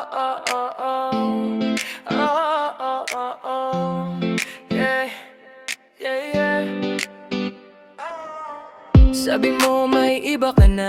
oh, oh, oh. Oh, oh, oh, oh. Yeah, yeah, yeah. Sabi mo may iba ka na,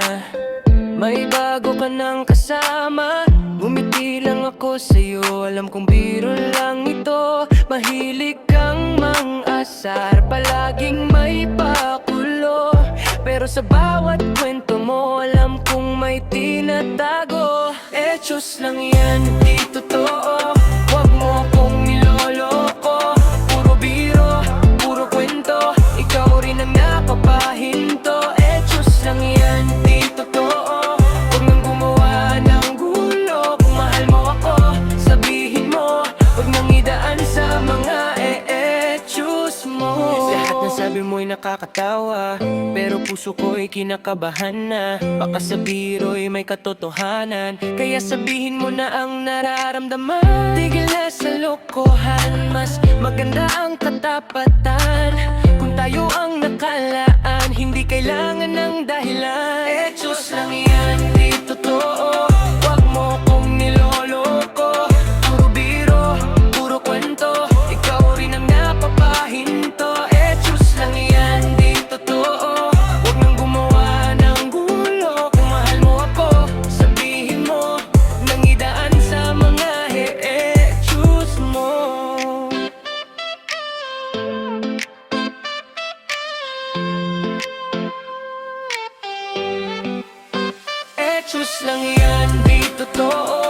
may bago ka ng kasama. Ngumiti lang ako sa'yo, alam kong biro lang ito. Mahilig kang mang-asar, palaging may pakulo. Pero sa bawat kwento mo, alam kong may tinatago. Etos lang yan, di totoo. Huwag mo akong niloloko. Puro biro, puro kwento. Ikaw rin ang napapahinto. Etos lang yan, di totoo. Huwag nang gumawa ng gulo. Kung mahal mo ako, sabihin mo. Huwag nang idaan sa mga e-etos mo. Lahat ng sabi mo'y nakakatawa, pero puso ko'y kinakabahan na. Baka sa biro'y may katotohanan, kaya sabihin mo na ang nararamdaman. Tigil na sa lokohan, mas maganda ang katapatan. Kung tayo ang nakalaan, hindi kailangan ng dahilan. Etos lang yan, di totoo. Huwag mo kong niloloko. Puro biro, puro kwento. Ikaw rin ang napapahinto. Etos lang yan, di totoo. Huwag nang gumawa ng gulo. Kung mahal mo ako, sabihin mo. Huwag nang idaan sa mga e-etos mo. Etos lang yan, di totoo.